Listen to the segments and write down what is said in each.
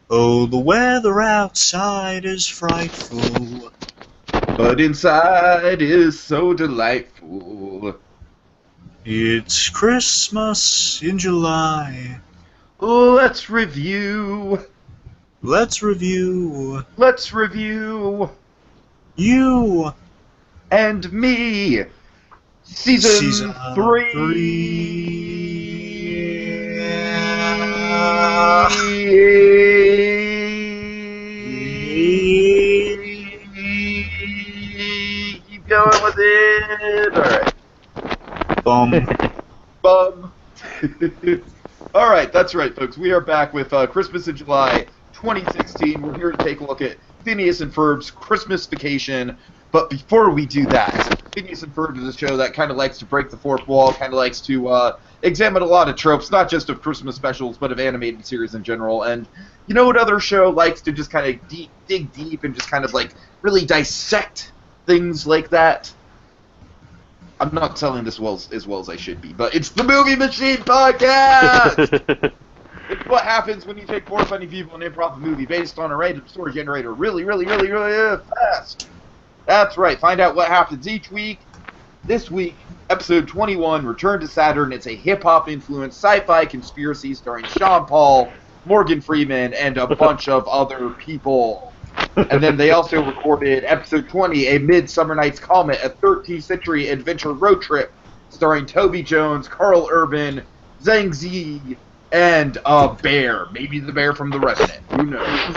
Oh, the weather outside is frightful. But inside is so delightful. It's Christmas in July. Let's review. Let's review Let's review. you And me. Season three. Keep going with it. All right. Bum. Bum. All right, that's right, folks. We are back with Christmas in July 2016. We're here to take a look at Phineas and Ferb's Christmas Vacation. But before we do that, Phineas and Ferb is a show that kind of likes to break the fourth wall, kind of likes to examine a lot of tropes, not just of Christmas specials, but of animated series in general. And you know what other show likes to just kind of dig deep and just kind of like really dissect things like that? I'm not telling this as well as I should be, but it's the Movie Machine Podcast! It's what happens when you take four funny people and improv a movie based on a random story generator really fast. That's right. Find out what happens each week. This week, episode 21, Return to Saturn. It's a hip-hop influenced sci-fi conspiracy starring Sean Paul, Morgan Freeman, and a bunch of other people. And then they also recorded episode 20, A Midsummer Night's Comet, a 13th century adventure road trip starring Toby Jones, Carl Urban, Zhang Zi, and a bear. Maybe the bear from The Revenant. Who knows?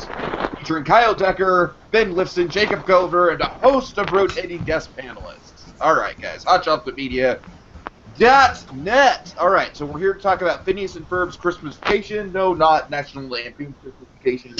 Featuring Kyle Decker, Ben Lifson, Jacob Gulliver, and a host of rotating guest panelists. Alright, guys. HotChocolateMedia.net. Alright, so we're here to talk about Phineas and Ferb's Christmas Vacation. No, not National Lampoon's Christmas Vacation.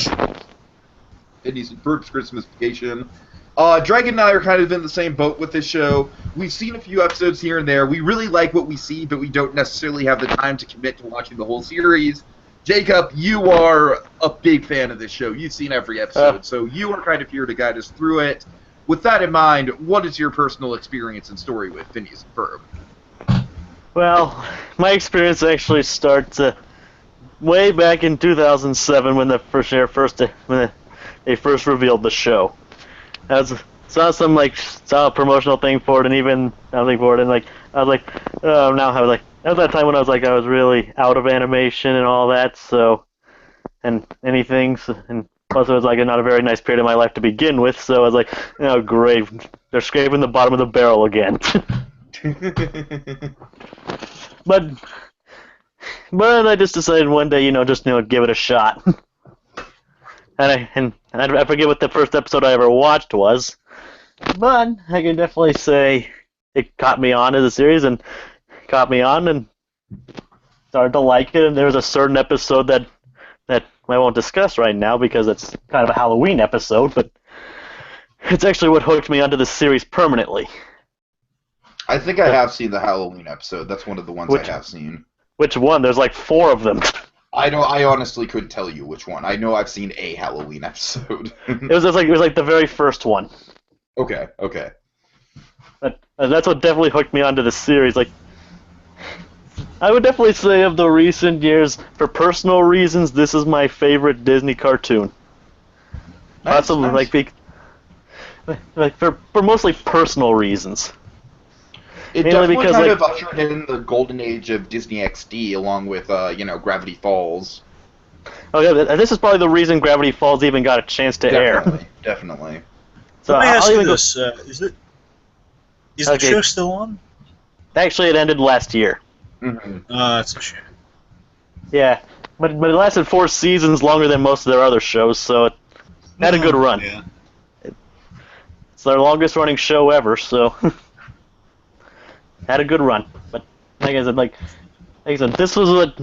Phineas and Ferb's Christmas Vacation. Dragon and I are kind of in the same boat with this show. We've seen a few episodes here and there. We really like what we see, but we don't necessarily have the time to commit to watching the whole series. Jacob, you are a big fan of this show. You've seen every episode, so you are kind of here to guide us through it. With that in mind, what is your personal experience and story with Phineas and Ferb? Well, my experience actually starts way back in 2007 when they first revealed the show. I saw a promotional thing for it, and even something for it, and at that time when I was really out of animation and all that, so, and anything, and plus it was not a very nice period of my life to begin with, so I was like, great, they're scraping the bottom of the barrel again. but I just decided one day, give it a shot. And I forget what the first episode I ever watched was, but I can definitely say it caught me on as a series and caught me on and started to like it. And there was a certain episode that I won't discuss right now because it's kind of a Halloween episode, but it's actually what hooked me onto the series permanently. I think I have seen the Halloween episode. That's one of the ones I have seen. Which one? There's 4 of them. I honestly couldn't tell you which one. I know I've seen a Halloween episode. it was the very first one. Okay. But that's what definitely hooked me onto the series. I would definitely say of the recent years, for personal reasons, this is my favorite Disney cartoon. Nice. For mostly personal reasons. It Mainly definitely because, kind of ushered in the golden age of Disney XD, along with Gravity Falls. Oh yeah, this is probably the reason Gravity Falls even got a chance to air. Definitely. So Let me ask you this: is the show still on? Actually, it ended last year. Mm-hmm. That's a shame. Yeah, but it lasted 4 seasons, longer than most of their other shows, so it had a good run. Yeah. It's their longest running show ever, so had a good run. But like I said, this was what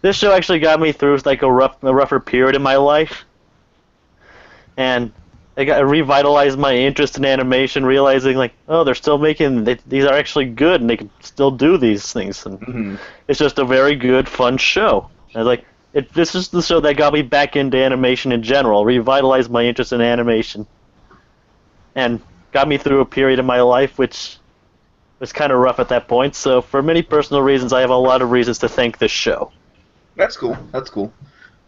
this show actually got me through a rougher period in my life, and it revitalized my interest in animation, realizing they're still making these are actually good, and they can still do these things. And It's just a very good, fun show. And this is the show that got me back into animation in general, revitalized my interest in animation, and got me through a period of my life which was kind of rough at that point. So for many personal reasons, I have a lot of reasons to thank this show. That's cool.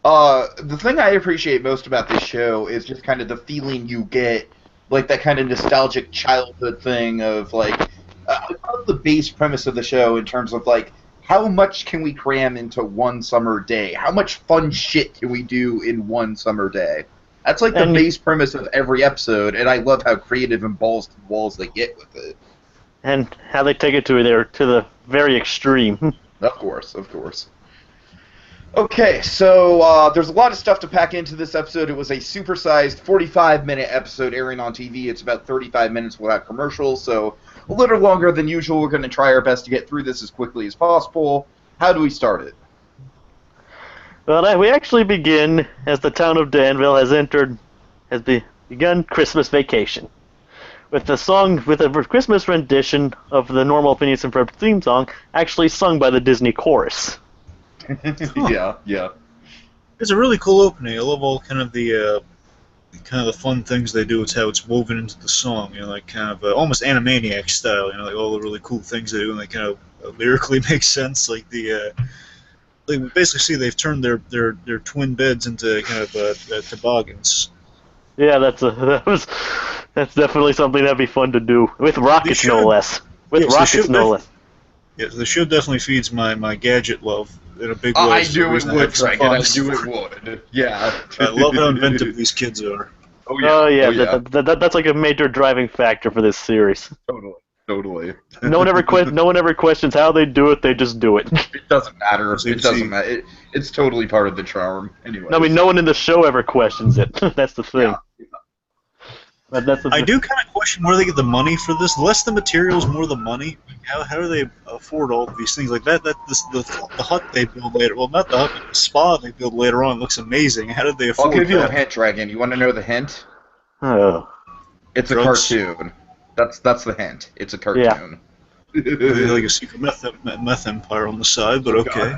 The thing I appreciate most about this show is just kind of the feeling you get, like that kind of nostalgic childhood thing of like, I love the base premise of the show in terms of like, how much can we cram into one summer day? How much fun shit can we do in one summer day? That's like the base premise of every episode, and I love how creative and balls to the walls they get with it. And how they take it to the very extreme. Of course, of course. Okay, so there's a lot of stuff to pack into this episode. It was a supersized 45-minute episode airing on TV. It's about 35 minutes without commercials, so a little longer than usual. We're going to try our best to get through this as quickly as possible. How do we start it? Well, we actually begin as the town of Danville has begun Christmas vacation. With a Christmas rendition of the normal Phineas and Ferb theme song, actually sung by the Disney chorus. Yeah. It's a really cool opening. I love all kind of the fun things they do. It's how it's woven into the song, like kind of almost Animaniac style. Like all the really cool things they do, and they kind of lyrically make sense. Like we basically see they've turned their twin beds into kind of toboggans. Yeah, that's definitely something that'd be fun to do with rockets, no less. No less. Yes, the show definitely feeds my gadget love in a big way. I knew it would, Dragon. I knew it would. Yeah. I love how inventive these kids are. Oh yeah. That's like a major driving factor for this series. Totally. No one ever questions how they do it. They just do it. It doesn't matter. It doesn't matter. It's totally part of the charm. Anyway. No, I mean, no one in the show ever questions it. That's the thing. Yeah. I do kind of question where they get the money for this. Less the materials, more the money. How do they afford all of these things like that? The hut they build later. Well, not the hut, but the spa they build later on looks amazing. How did they afford that? I'll give you a hint, Dragon. You want to know the hint? Oh. It's drugs? A cartoon. That's the hint. It's a cartoon. Yeah. Like a secret meth empire on the side, but okay.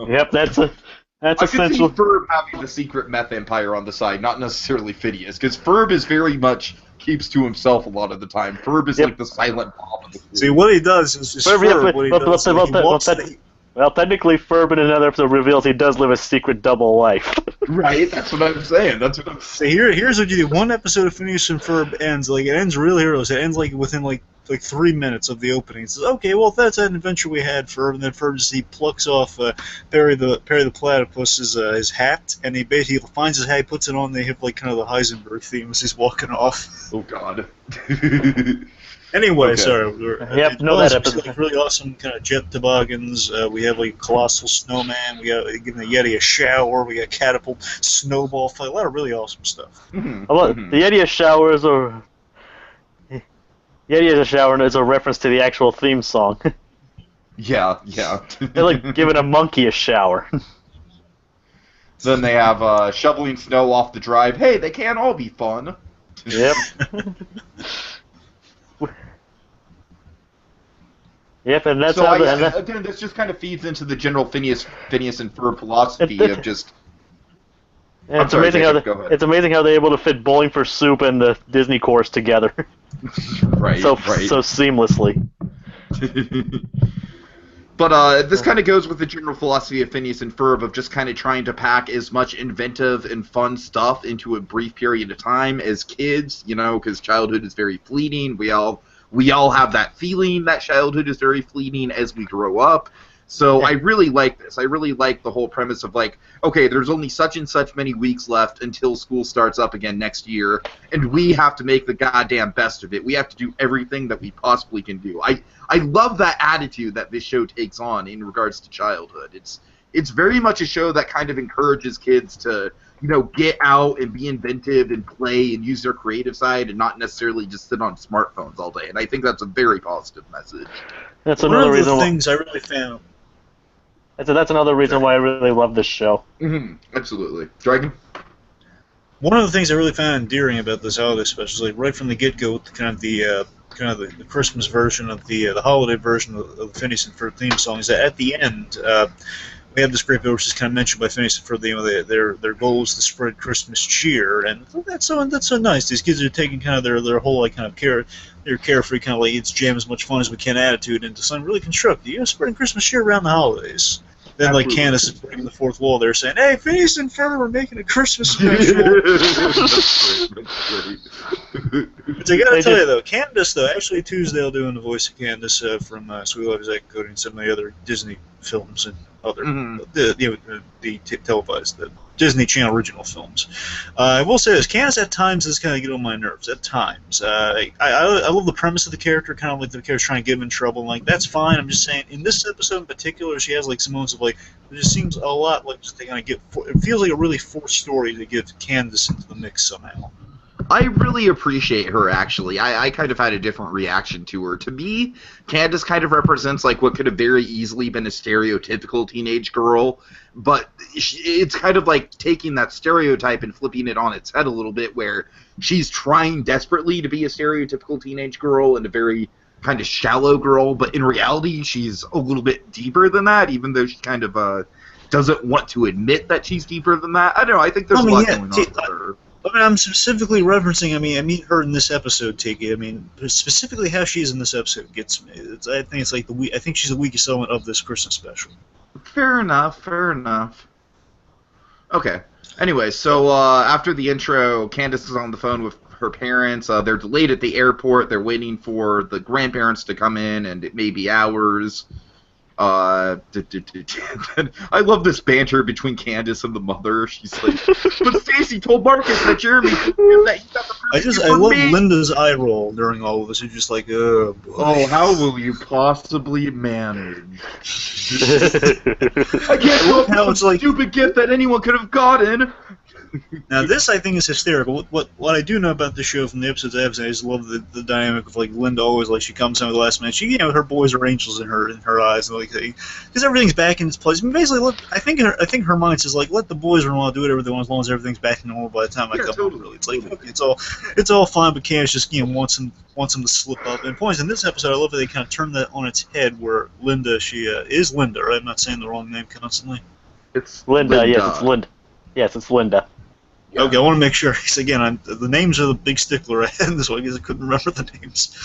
Yep, that's essential. I could see Ferb having the secret meth empire on the side, not necessarily Phineas, because Ferb is very much keeps to himself a lot of the time. Ferb is like the silent Bob of the group. See, what he does is Well, technically, Ferb in another episode reveals he does live a secret double life. Right, that's what I'm saying. See, here's what you do. One episode of Phineas and Ferb ends, it ends real heroes. It ends within 3 minutes of the opening. It says, okay, well, that's an adventure we had, Ferb, and then Ferb he plucks off Perry the Platypus his hat, and he finds his hat, he puts it on, they have kind of the Heisenberg theme as he's walking off. Oh God. Anyway, okay. Sorry. That episode. Really awesome kind of jet toboggans. We have colossal snowman. We got giving the Yeti a shower. We got catapult, snowball fight. A lot of really awesome stuff. The Yeti showers are. Yeti as a shower is a reference to the actual theme song. Yeah. They're like giving a monkey a shower. Then they have shoveling snow off the drive. Hey, they can't all be fun. Yep. Yep, and that's again, this just kind of feeds into the general Phineas and Ferb philosophy of just. It's amazing how they're able to fit Bowling for Soup and the Disney chorus together. Right. So seamlessly. But this kind of goes with the general philosophy of Phineas and Ferb of just kind of trying to pack as much inventive and fun stuff into a brief period of time as kids, because childhood is very fleeting. We all have that feeling that childhood is very fleeting as we grow up. So I really like this. I really like the whole premise of okay, there's only such and such many weeks left until school starts up again next year, and we have to make the goddamn best of it. We have to do everything that we possibly can do. I love that attitude that this show takes on in regards to childhood. It's very much a show that kind of encourages kids to, get out and be inventive and play and use their creative side and not necessarily just sit on smartphones all day. And I think that's a very positive message. That's another reason. Things I really found. That's another reason why I really love this show. Mm-hmm. Absolutely. Dragon? One of the things I really found endearing about this holiday special is right from the get-go with the Christmas version of the holiday version of the Phineas and Ferb theme song is that at the end we have this great bit which is kind of mentioned by Phineas and Ferb. Their goal is to spread Christmas cheer, and that's so nice. These kids are taking kind of their whole their carefree let's jam as much fun as we can attitude into something really constructive. Spreading Christmas cheer around the holidays. Then, like, Absolutely. Candace is breaking the fourth wall there saying, hey, Phineas and Ferb are making a Christmas special. That's great. But I gotta They tell just- you, though, Candace, though, Ashley Tisdale doing the voice of Candace from Sweet Love Zack and Cody and some of the other Disney films and other, Mhm. the televised, the Disney Channel original films. I will say this, Candace at times does kind of get on my nerves, at times. I love the premise of the character, kind of like the character's trying to get him in trouble, and, like, that's fine. I'm just saying, in this episode in particular, she has, like, some moments of, like, it just seems a lot like just they kind of it feels like a really forced story to get Candace into the mix somehow. I really appreciate her, actually. I kind of had a different reaction to her. To me, Candace kind of represents like what could have very easily been a stereotypical teenage girl, but it's kind of like taking that stereotype and flipping it on its head a little bit, where she's trying desperately to be a stereotypical teenage girl and a very kind of shallow girl, but in reality, she's a little bit deeper than that, even though she kind of doesn't want to admit that she's deeper than that. I don't know, I think there's a lot going on with her. I mean, I'm specifically referencing. I mean her in this episode, Tiki. I mean, specifically how she is in this episode gets me. I think it's like I think she's the weakest element of this Christmas special. Fair enough, fair enough. Okay. Anyway, so after the intro, Candace is on the phone with her parents. They're delayed at the airport. They're waiting for the grandparents to come in, and it may be hours. I love this banter between Candace and the mother. She's like, but Stacy told Marcus that Jeremy that he got the present I for love me. Linda's eye roll during all of this. It's just like, oh boy. Oh, how will you possibly manage? I can't I love go how for it's some like- stupid gift that anyone could have gotten. Now this I think is hysterical. What I do know about the show from the episodes I've seen, I just love the dynamic of like Linda always like she comes in at the last minute. She her boys are angels in her eyes, and like because everything's back in its place. I mean, basically, look, I think her mind says like let the boys run do whatever they want as long as everything's back to normal by the time I come home. Really, it's like look, it's all fine, but Candace just wants him to slip up. And points in this episode, I love that they kind of turn that on its head where Linda she is Linda. Right? I'm not saying the wrong name constantly. It's Linda, yes, it's Linda. Yes, it's Linda. Yeah. Okay, I want to make sure. Because again, the names are the big stickler I had in this one because I couldn't remember the names.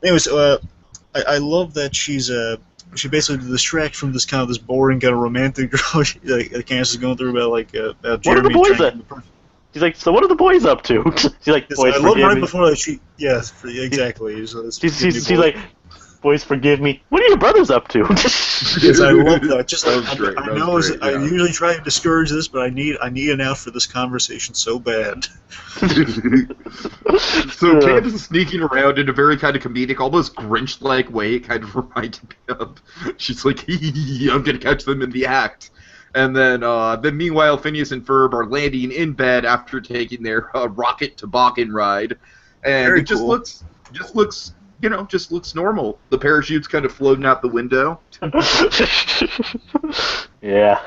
Anyways, I love that she basically distracts from this kind of this boring kind of romantic girl like Candace is going through about What Jeremy. are the boys trying at? She's like, so what are the boys up to? She's like, boys I love forgive right me. before that exactly. She's like, boys forgive me. What are your brothers up to? Yes, I love that. Just That like, was great, I that was know great, I yeah. usually try to discourage this, but I need an out for this conversation so bad. So Candace is sneaking around in a very kind of comedic, almost Grinch-like way. It kind of reminded me of. She's like, I'm gonna catch them in the act. And then meanwhile, Phineas and Ferb are landing in bed after taking their rocket toboggan ride, and Very it just cool. looks normal. The parachute's kind of floating out the window. Yeah.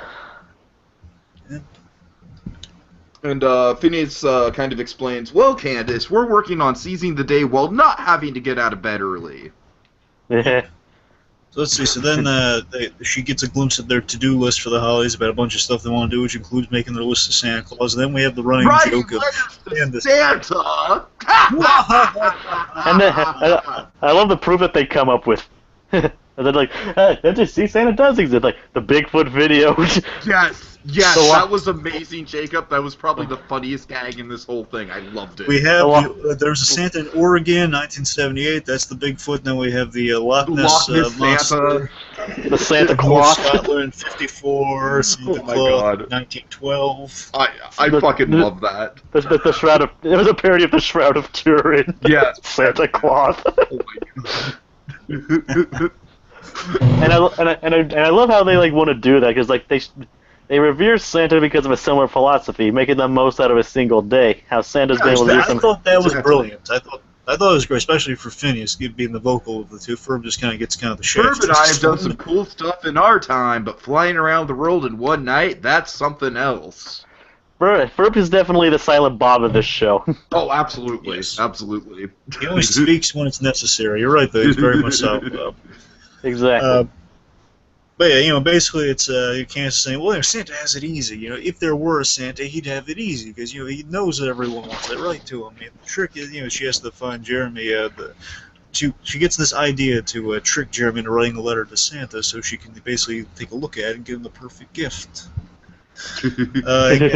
And Phineas kind of explains, well, Candace, we're working on seizing the day while not having to get out of bed early. So let's see. So then she gets a glimpse of their to-do list for the holidays about a bunch of stuff they want to do, which includes making their list of Santa Claus. And then we have the running Right, joke of letters to Santa! And then, I love the proof that they come up with. And they're like, hey, don't you see Santa does exist? Like, the Bigfoot video. Yes, So, that was amazing, Jacob. That was probably the funniest gag in this whole thing. I loved it. we have Oh, there's a Santa in Oregon, 1978. That's the Bigfoot. Then we have the Loch Ness, Loch Ness monster. Santa. The Santa North Claus. Scotland, 54. Santa Oh my Claus, God. 1912. I fucking love that. The Shroud of... It was a parody of the Shroud of Turin. Yes. Santa Claus. Oh my God. And I love how they like want to do that because like they revere Santa because of a similar philosophy, making the most out of a single day. How Santa's been able to do I some. thought that was Exactly. brilliant. I thought it was great, especially for Phineas being the vocal of the two. Ferb just kind of gets kind of the shaft. Ferb and I have done some cool stuff in our time, but flying around the world in one night, that's something else. Ferb is definitely the silent Bob of this show. Oh, absolutely. Yes. Absolutely. He only speaks when it's necessary. You're right, though. He's very much so. Exactly. But yeah, basically it's Candace saying, well, Santa has it easy. If there were a Santa, he'd have it easy because he knows that everyone wants that right to him. The trick is, she has to find Jeremy she gets this idea to trick Jeremy into writing a letter to Santa so she can basically take a look at it and give him the perfect gift.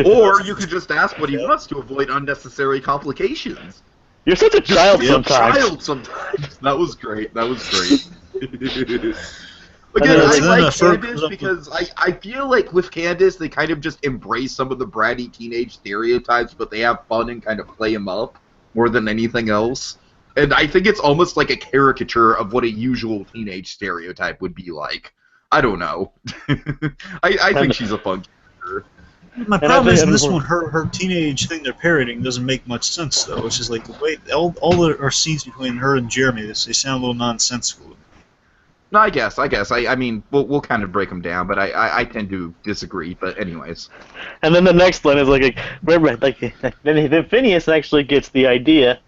Or you could just ask what he wants to avoid unnecessary complications. You're such a child You're a sometimes. child sometimes. That was great. That was great. And Again, then I like Ferb Candace comes up because I feel like with Candace they kind of just embrace some of the bratty teenage stereotypes, but they have fun and kind of play them up more than anything else. And I think it's almost like a caricature of what a usual teenage stereotype would be like. I don't know. I think she's a fun character. My problem is in this one, her teenage thing they're parodying doesn't make much sense though. It's just like the way all our scenes between her and Jeremy, they sound a little nonsensical. No, I guess. I mean, we'll kind of break them down, but I tend to disagree. But anyways. And then the next line is then Phineas actually gets the idea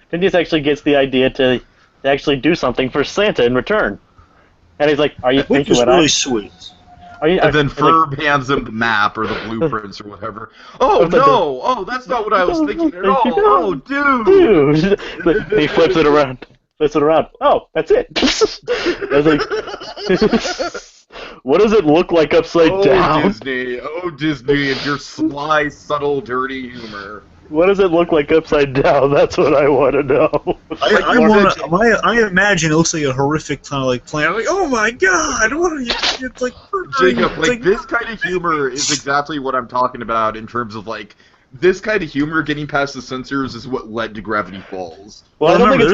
Phineas actually gets the idea to actually do something for Santa in return. And he's like, "Are you Which thinking is what really sweet. And then Ferb hands him the map or the blueprints or whatever. Oh no! Oh, that's not what I was thinking at all. Oh, dude! He flips it around. Oh, that's it. I was like, what does it look like upside down? Oh, Disney, and your sly, subtle, dirty humor. What does it look like upside down? That's what I want to know. I imagine it looks like a horrific kind of like plan. Like, oh my god, what are you? It's like Jacob, like this kind of humor is exactly what I'm talking about in terms of like this kind of humor getting past the censors is what led to Gravity Falls. Well, I remember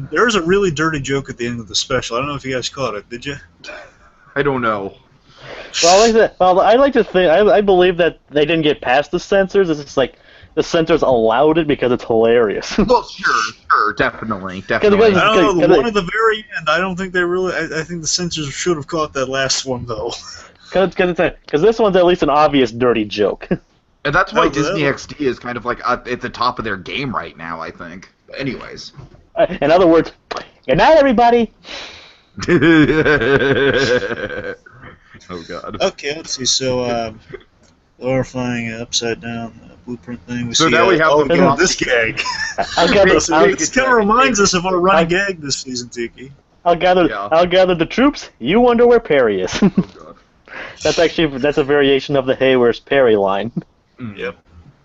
there's a really dirty joke at the end of the special. I don't know if you guys caught it. Did you? I don't know. Well, I like to think I believe that they didn't get past the censors. It's just like the censors allowed it because it's hilarious. Well, sure, definitely. I don't know, the one at the very end, I don't think they really. I think the censors should have caught that last one though. Because this one's at least an obvious dirty joke. And that's why Disney XD is kind of like at the top of their game right now, I think. But anyways. In other words, good night, everybody. Oh god. Okay, let's see. So, horrifying upside down blueprint thing. We now we have this gag. This kind of reminds us of our running gag this season, Tiki. I'll gather the troops. You wonder where Perry is. Oh god. That's a variation of the "Hey, where's Perry" line. Yep.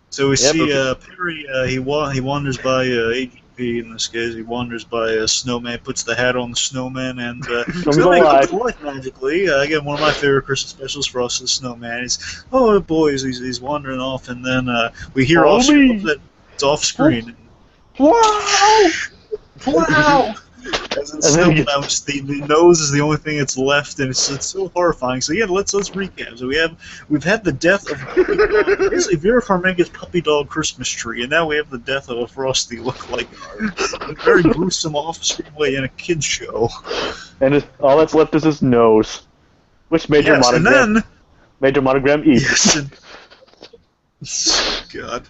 So we see Perry. He wanders by Agent P. In this case, he wanders by a snowman, puts the hat on the snowman, and comes alive magically. Again, one of my favorite Christmas specials for us is Snowman. He's he's wandering off, and then we hear off that it's off screen. Wow! Wow! As in Snowman, the nose is the only thing that's left, and it's so horrifying. So yeah, let's recap. So we've had the death of basically Vera Farmiga's puppy dog Christmas tree, and now we have the death of a Frosty look like a very gruesome off-screen way in a kids show. And all that's left is his nose, which Major Monogram eats. Yes, God.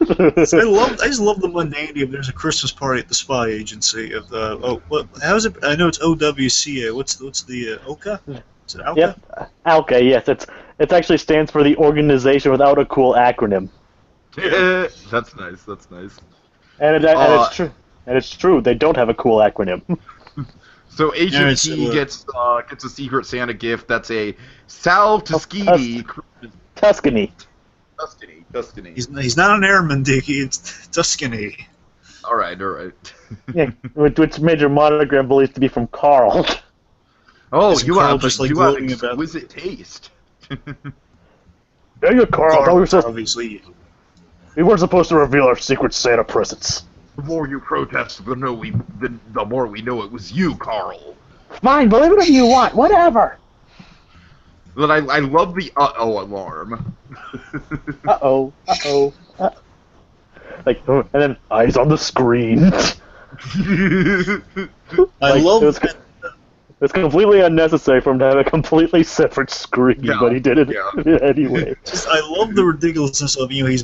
I just love the mundanity of there's a Christmas party at the spy agency of how is it? I know it's OWCA. What's the OCA? Is it OCA? Yep, OCA. Yes, it actually stands for the organization without a cool acronym. That's nice. That's nice. And it's true. And it's true. They don't have a cool acronym. So Agent T gets a Secret Santa gift. That's a Sal Tuskegee. Tuscany. He's not an airman, Dickie. It's Tuscany. All right. Yeah, which Major Monogram believes to be from Carl. Oh, you have about exquisite taste. There you, Carl. Obviously. We weren't supposed to reveal our Secret Santa presents. The more you protest, the more we know it was you, Carl. Fine, believe it if you want. Whatever. But I love the uh-oh alarm. Uh-oh. Like, and then eyes on the screen. I love it. It's completely unnecessary for him to have a completely separate screen, but he did it anyway. I love the ridiculousness of he's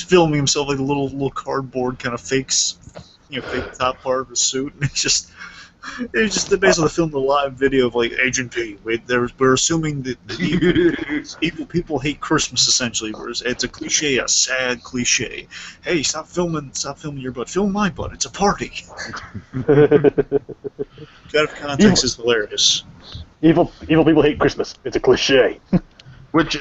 filming himself like a little cardboard kind of fake top part of his suit, and it's just It's just basically filmed a live video of like Agent P. We're assuming that evil people hate Christmas essentially. Whereas it's a cliche, a sad cliche. Hey, stop filming your butt. Film my butt. It's a party. Out of context is hilarious. Evil people hate Christmas. It's a cliche. Which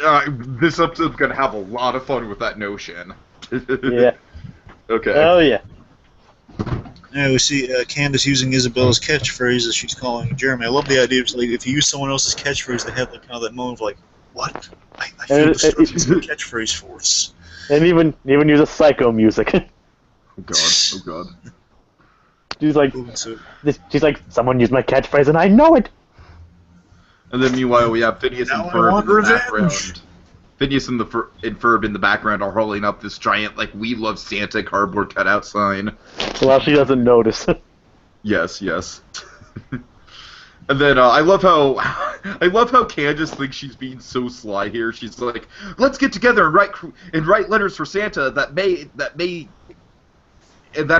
this episode's gonna have a lot of fun with that notion. Yeah. Okay. Oh yeah. Yeah, we see Candace using Isabella's catchphrase as she's calling Jeremy. I love the idea of like if you use someone else's catchphrase, they have like kind of that moment of like, what? I feel destruction's the catchphrase force. And even use a psycho music. Oh god. Oh god. She's like, someone used my catchphrase and I know it. And then meanwhile we have Phineas Now and I Ferb want in the revenge. background. Phineas and Ferb in the background are holding up this giant like "We Love Santa" cardboard cutout sign. Well, she doesn't notice. Yes. And then I love how Candace thinks she's being so sly here. She's like, "Let's get together and write letters for Santa that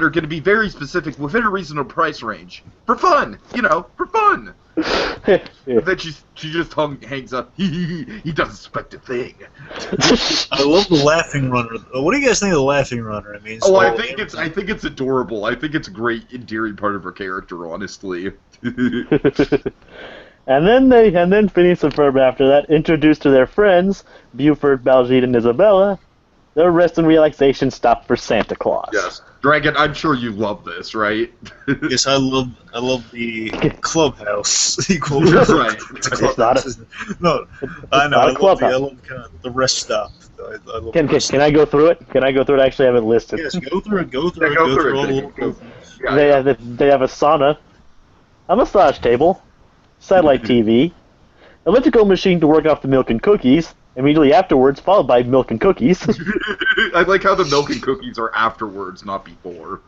are going to be very specific within a reasonable price range for fun, for fun." Yeah. And then she just hangs up. He doesn't suspect a thing. I love the laughing runner. What do you guys think of the laughing runner? I mean, I think it's adorable. I think it's a great endearing part of her character, honestly. And then Phineas and Ferb after that, introduced to their friends, Buford, Baljeet, and Isabella, their rest and relaxation stop for Santa Claus. Yes. Dragon, I'm sure you love this, right? Yes, I love the clubhouse. Right. It's not a, No, I know. I love kind of the rest stop. can I go through it? Can I go through it? I actually have it listed. Yes, go through it. Go through all the little things. They have a sauna, a massage table, satellite TV, elliptical machine to work off the milk and cookies. Immediately afterwards, followed by milk and cookies. I like how the milk and cookies are afterwards, not before.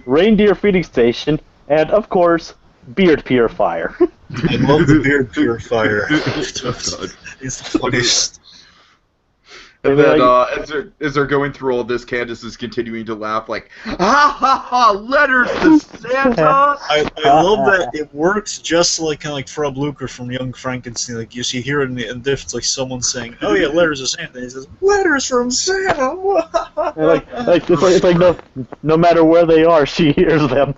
Reindeer feeding station, and of course, beard purifier. I love the beard purifier. It's the funniest. And then, as they're going through all this, Candace is continuing to laugh like, "Ha ha ha! Letters to Santa!" I love that it works just like kind of like Ferb Luker from Young Frankenstein. Like you see here in the it's like someone saying, "Oh yeah, letters to Santa." And he says, "Letters from Santa." It's like no matter where they are, she hears them.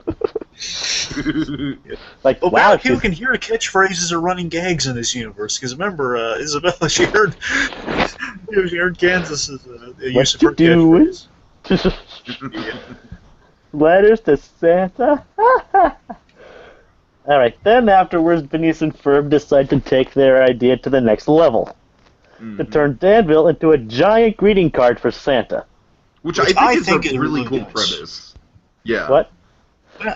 Like, well, wow, people can hear catchphrases or running gags in this universe. Because remember, Isabella, she heard Kansas's use of her catchphrase. Letters to Santa. All right. Then afterwards, Phineas and Ferb decide to take their idea to the next level, to turn Danville into a giant greeting card for Santa. Which I think is a really cool premise. Yeah. What?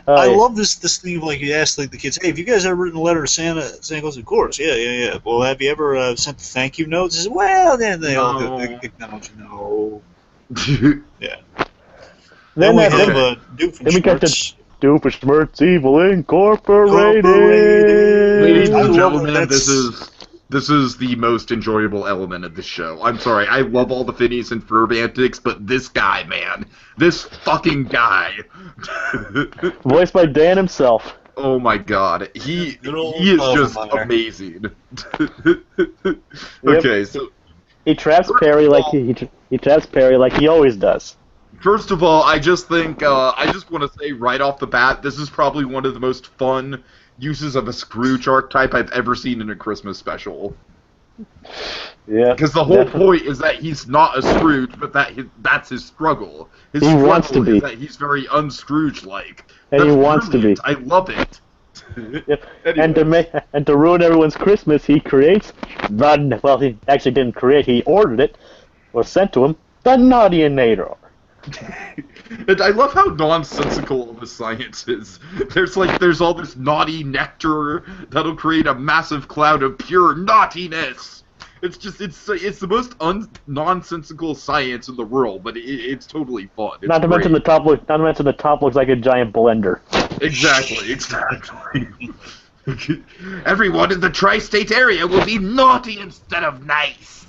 I love this thing of like you ask like the kids, hey, have you guys ever written a letter to Santa? Santa goes, of course, yeah. Well, have you ever sent thank you notes? He says, well, then they all acknowledge no. Yeah. Then we have Doofenshmirtz. Doofenshmirtz Evil Incorporated. Ladies and gentlemen, this is the most enjoyable element of the show. I'm sorry, I love all the Phineas and Ferb antics, but this guy, man, this fucking guy. Voiced by Dan himself. Oh my god, he is just amazing. Okay, so he traps Perry like he traps Perry like he always does. First of all, I just think I just want to say right off the bat, this is probably one of the most fun uses of a Scrooge archetype I've ever seen in a Christmas special. Yeah. Because the whole point is that he's not a Scrooge, but that's his struggle. His he struggle wants to be. Is that he's very un-Scrooge-like. And that's he wants brilliant. to be. I love it. Yep. And to ruin everyone's Christmas, he creates well, he actually didn't create. He ordered it, or sent to him, the Naughtyinator. And I love how nonsensical the science is. There's all this naughty nectar that'll create a massive cloud of pure naughtiness. It's the most nonsensical science in the world, but it's totally fun. It's Not to mention the top looks like a giant blender. Exactly. Everyone in the tri-state area will be naughty instead of nice.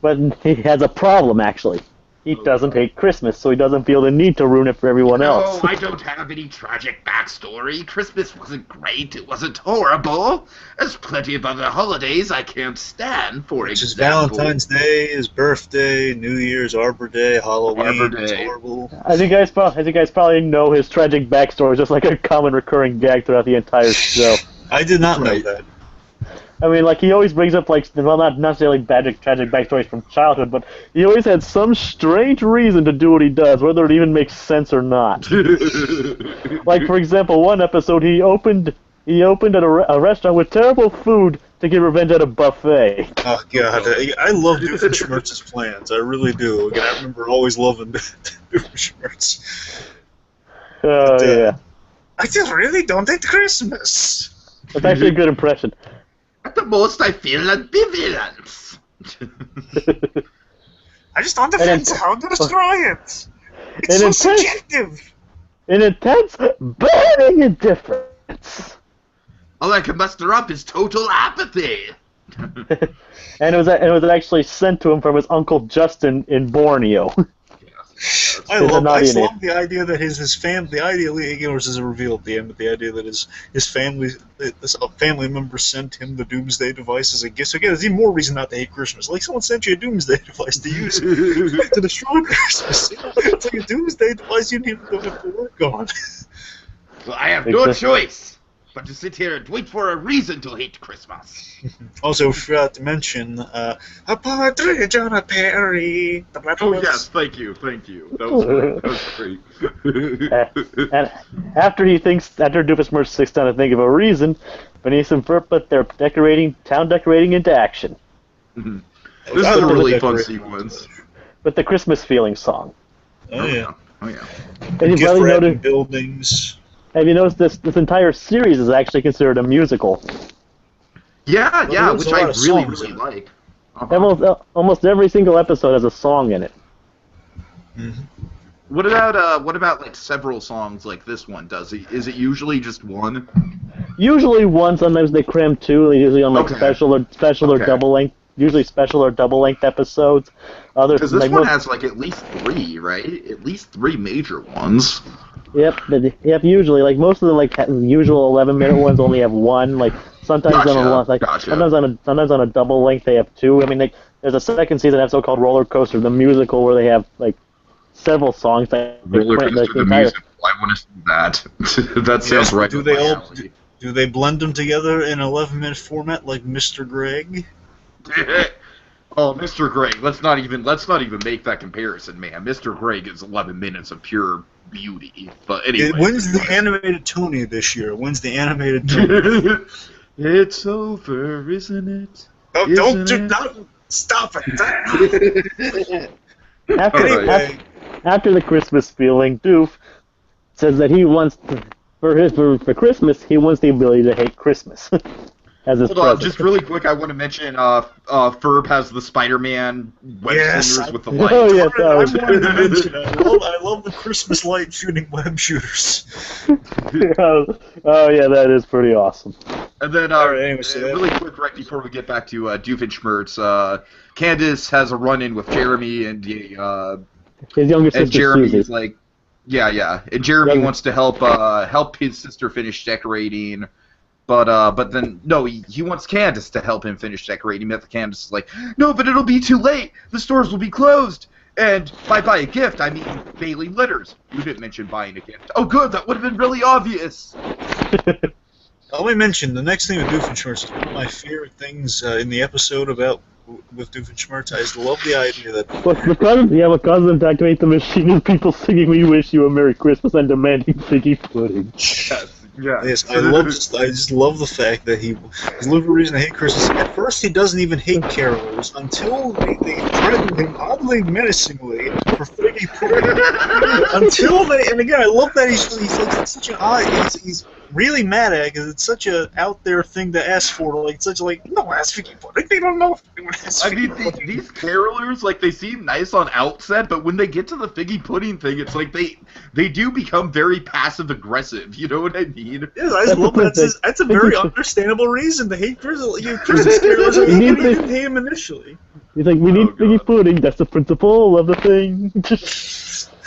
But he has a problem, actually. He doesn't hate Christmas, so he doesn't feel the need to ruin it for everyone else. No, I don't have any tragic backstory. Christmas wasn't great. It wasn't horrible. There's plenty of other holidays I can't stand, for Which is example. Valentine's Day, his birthday, New Year's, Arbor Day, Halloween. Arbor It's Day. horrible. As you guys probably know, his tragic backstory is just like a common recurring gag throughout the entire show. I did not know Right. that. I mean, like, he always brings up, like, well, not necessarily tragic backstories from childhood, but he always had some strange reason to do what he does, whether it even makes sense or not. Like, for example, one episode, he opened at a restaurant with terrible food to get revenge at a buffet. Oh god, I love Doofenshmirtz's plans. I really do. Again, I remember always loving Doofenshmirtz. Oh, But, yeah. I just really don't hate Christmas. That's actually a good impression. At the most, I feel ambivalence. I just don't And defend then- how to destroy it. It's And so then- subjective. An intense, burning indifference. All I can muster up is total apathy. And it was actually sent to him from his uncle Justin in Borneo. I He's love an audience. the idea that his family, the idea, again, which is a reveal at the end, but the idea that his family member sent him the Doomsday device as a gift. So again, there's even more reason not to hate Christmas. Like someone sent you a Doomsday device to use to destroy Christmas. You know? It's like a Doomsday device you don't have to work on. Well, I have no Exactly. choice but to sit here and wait for a reason to hate Christmas. Also, we forgot to mention a partridge on a pear. Oh yes, thank you. That was great. And after Doofenshmirtz sits down to think of a reason, Phineas and Ferb put their town decorating into action This is a really fun sequence. with the Christmas feeling song. Oh yeah. Oh yeah. And Gift probably wrapping noticed, buildings. have you noticed this entire series is actually considered a musical? Yeah, Well, yeah, there's which a I lot of really, songs really in it. like. Uh-huh. Almost every single episode has a song in it. Mm-hmm. What about like several songs like this one? Is it usually just one? Usually one, sometimes they cram two. Usually on like Okay. special or Okay. double length. Usually special or double length episodes. Others Because this like one most- has like at least three, right? At least three major ones. Yep. Usually, like most of the usual 11-minute ones only have one. Like sometimes Gotcha, sometimes on a double length they have two. I mean, like there's a second season episode called Roller Coaster, the musical, where they have like several songs. Roller Coaster, the music. I want to see that. That sounds right. Do up they my all? alley. Do they blend them together in an 11-minute format like Mr. Greg? Oh, Mr. Greg, let's not even make that comparison, man. Mr. Greg is 11 minutes of pure beauty. But anyway, It wins the animated Tony this year. It wins the animated Tony. It's over, isn't it? Oh, Isn't don't it? not stop it. After, Alright. Anyway, after the Christmas feeling, Doof says that he wants for Christmas he wants the ability to hate Christmas as his Hold on, present. just really quick, I want to mention Ferb has the Spider-Man web Yes, shooters with the light. Oh, yeah. I wanted to mention, I love the Christmas light shooting web shooters. Oh yeah, that is pretty awesome. And then, Alright, anyway, so that- really quick, right before we get back to Doofenshmirtz, Candace has a run-in with Jeremy, and His younger sister Jeremy's Susie. like, yeah, and Jeremy Right. wants to help his sister finish decorating, but then no, he wants Candace to help him finish decorating. But Candace is like, no, but it'll be too late. The stores will be closed. And by buy a gift, I mean Bailey litters. You didn't mention buying a gift. Oh, good, that would have been really obvious. Let me mention, the next thing with Doofenshmirtz is one of my favorite things in the episode with Doofenshmirtz. I just love the idea that What causes him to activate the machine is people singing "We Wish You a Merry Christmas" and demanding figgy pudding. yes, I just love the fact that his little reason to hate Christmas. At first, he doesn't even hate carolers until they threaten him oddly menacingly for figgy pudding. Until they, and again, I love that he's like such an odd. He's really mad at it because it's such a out there thing to ask for. Like such like no, ask figgy pudding. They don't know if anyone has I figgy mean, pudding. these carolers, like, they seem nice on outset, but when they get to the figgy pudding thing, it's like they do become very passive-aggressive, you know what I mean? Yes, I just love that. That's a very understandable reason to hate Christmas. Christmas carolers. I You mean, need you to- didn't hate him initially. He's like, we need figgy pudding. That's the principle of the thing.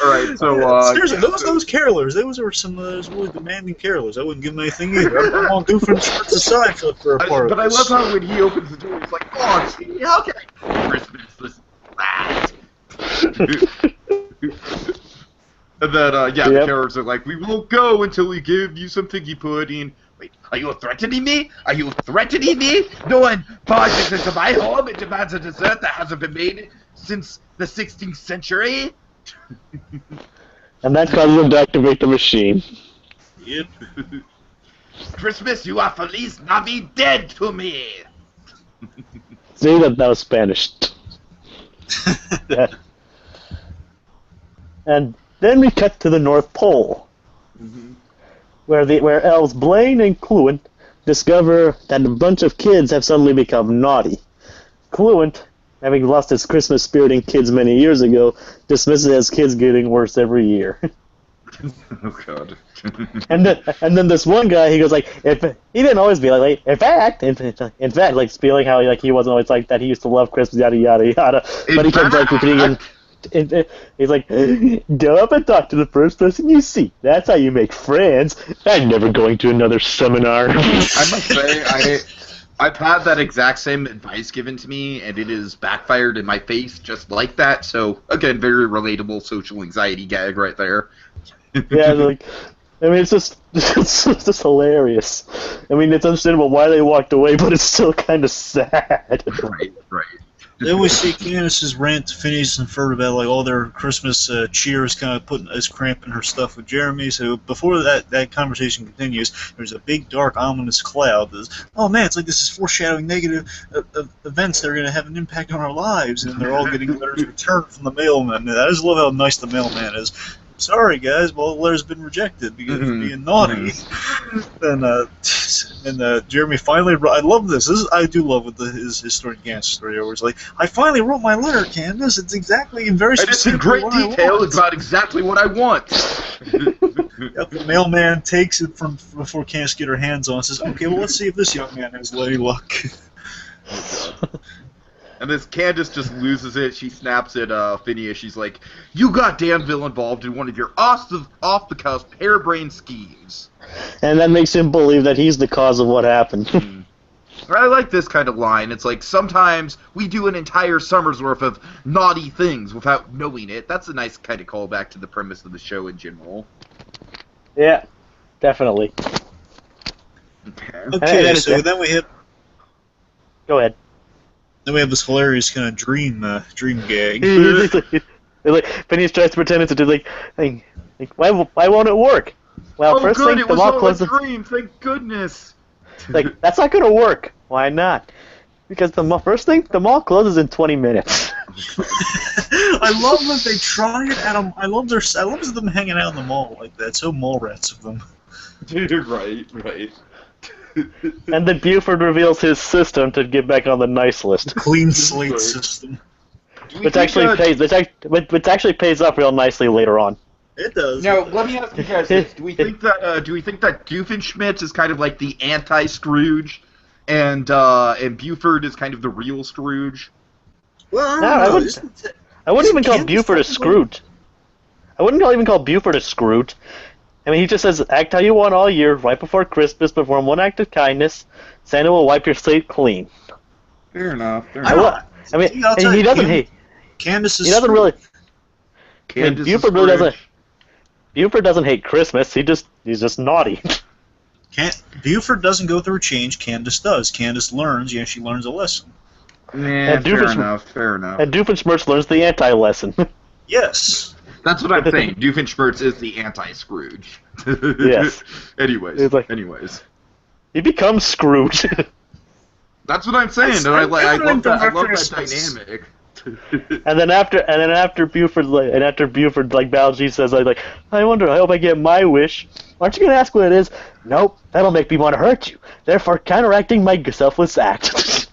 All right, so seriously, those carolers, those were some those really demanding carolers. I wouldn't give them anything either. I'm all Doofenshmirtz aside for a part but of I this. love how when he opens the door, he's like, "Oh, gee, how can I Christmas this rat?" And then the carolers are like, "We won't go until we give you some figgy pudding." Wait, are you threatening me? Are you threatening me? No one barges into my home and demands a dessert that hasn't been made since the 16th century. And that causes him to activate the machine. Yep. Christmas, you are Feliz Navi dead to me. See, that was Spanish. Yeah. And then we cut to the North Pole, where elves Blaine and Cluent discover that a bunch of kids have suddenly become naughty. Cluent, having lost his Christmas spirit in kids many years ago, dismisses it as kids getting worse every year. Oh God. and then this one guy, he goes like, if he didn't always be like in fact, like feeling how he wasn't always like that. He used to love Christmas, yada yada yada. But he kept like repeating it. He's like, go up and talk to the first person you see. That's how you make friends. I'm never going to another seminar. I must say, I've had that exact same advice given to me, and it has backfired in my face just like that. So, again, very relatable social anxiety gag right there. Yeah, like, I mean, it's just hilarious. I mean, it's understandable why they walked away, but it's still kind of sad. Right. Then we see Candace's rant to Phineas and Ferb about like all their Christmas cheer is kind of putting is cramping her stuff with Jeremy. So before that conversation continues, there's a big dark ominous cloud. That's, oh man, it's like this is foreshadowing negative events that are going to have an impact on our lives, and they're all getting letters returned from the mailman. I just love how nice the mailman is. Sorry guys, well the letter's been rejected because of being naughty. And Jeremy finally I love this. I do love with his story Gantz story where it's like, I finally wrote my letter, Candace. It's exactly in very specific. It's in great detail. It's about exactly what I want. Yep, the mailman takes it from before Candace get her hands on and says, okay, well let's see if this young man has any luck. Oh, God. And this Candace just loses it. She snaps at Phineas. She's like, "You got Danville involved in one of your off-the-cuff, harebrained schemes." And that makes him believe that he's the cause of what happened. I like this kind of line. It's like, sometimes we do an entire summer's worth of naughty things without knowing it. That's a nice kind of callback to the premise of the show in general. Yeah, definitely. Okay, so then we hit. Go ahead. Then we have this hilarious kind of dream gag. Like Phineas tries to pretend it's a like why won't it work? Well, first good, thing it the was mall all closes. a dream. Thank goodness. Like that's not gonna work. Why not? Because first thing the mall closes in 20 minutes. I love that they try it at them. I love them hanging out in the mall like that. So mall rats of them. Dude, right. And then Buford reveals his system to get back on the nice list. Clean slate system. Which actually pays off real nicely later on. It does. Now, let me ask you guys this: Do we think that Doofenshmirtz is kind of like the anti-Scrooge, and Buford is kind of the real Scrooge? Well, I wouldn't even call Buford a Scrooge. I wouldn't even call Buford a Scrooge. I mean, he just says, act how you want all year, right before Christmas, perform one act of kindness, Santa will wipe your slate clean. Fair enough. I mean, he doesn't hate. Candace is. He doesn't really. Candace Buford really doesn't. Buford doesn't hate Christmas. He's just naughty. Buford doesn't go through change. Candace does. Candace learns. Yeah, she learns a lesson. Yeah, fair enough. And Doofenshmirtz learns the anti-lesson. Yes. That's what I'm saying. Doofenshmirtz is the anti-Scrooge. Yes. Anyways. He becomes Scrooge. That's what I'm saying. And I love that dynamic. And then after Buford Baljeet says like I hope I get my wish. Aren't you gonna ask what it is? Nope, that'll make me want to hurt you. Therefore, counteracting my selfless act.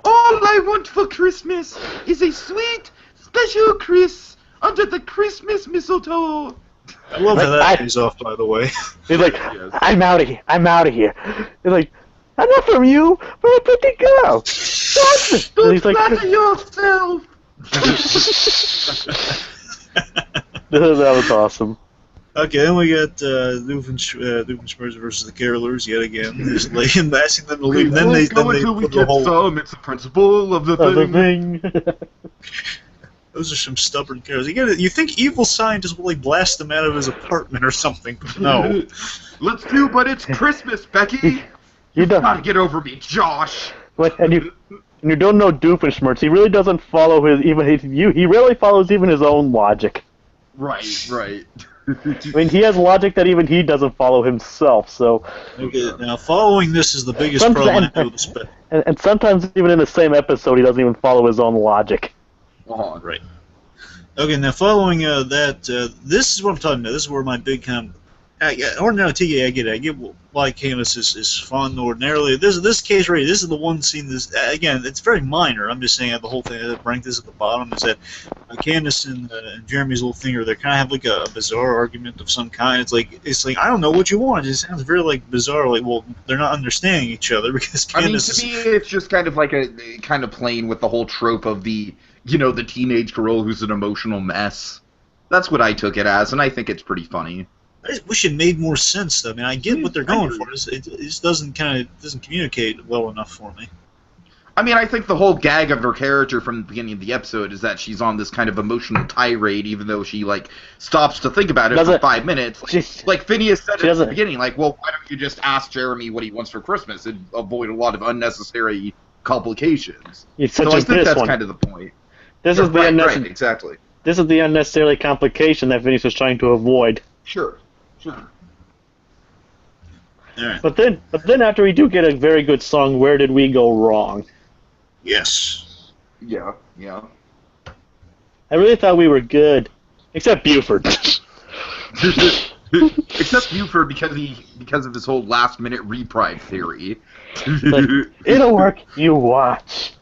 All I want for Christmas is a sweet, special Chris under the Christmas mistletoe. I love how that pays off, by the way. He's like, Yes. I'm out of here. He's like, I'm not from you, but I pretty girl. Don't Don't like, flatter yourself. that was awesome. Okay, then we got Doofenshmirtz versus the Carolers yet again. Just asking them to leave. We Then won't go they until we put the get whole. some. It's the principle of the Other thing. thing. Those are some stubborn Carolers. You think evil scientist will like blast them out of his apartment or something? But no. Let's do, but it's Christmas, Becky. You don't. Gotta get over me, Josh. And you don't know Doofenshmirtz. He really doesn't follow he rarely follows even his own logic. Right. I mean, he has logic that even he doesn't follow himself. So. Okay, now following this is the biggest Sometimes- problem I have with the And sometimes even in the same episode, he doesn't even follow his own logic. Oh, Right. Okay, now following that, this is what I'm talking about. This is where my big ordinarily, Tiki, I get it. I get why Candace is fun ordinarily. This case right here, this is the one scene. This again, it's very minor. I'm just saying the whole thing. I ranked this at the bottom is that Candace and Jeremy's little thing, they kind of have like a bizarre argument of some kind. It's like I don't know what you want. It sounds very like bizarre. Like, well, they're not understanding each other because Candace. I mean, to me, it's just kind of like a kind of playing with the whole trope of the the teenage girl who's an emotional mess. That's what I took it as, and I think it's pretty funny. I just wish it made more sense, though. I mean, I get what they're going for. It just doesn't communicate well enough for me. I mean, I think the whole gag of her character from the beginning of the episode is that she's on this kind of emotional tirade, even though she stops to think about it for 5 minutes. Like Phineas said at the beginning, well, why don't you just ask Jeremy what he wants for Christmas and avoid a lot of unnecessary complications? So I think that's kind of the point. This is the right, exactly. This is the unnecessary complication that Phineas was trying to avoid. Sure. All right. But then after we do get a very good song, Where Did We Go Wrong? Yes. Yeah. I really thought we were good, except Buford. Except Buford because of his whole last minute reprieve theory. Like, it'll work. You watch.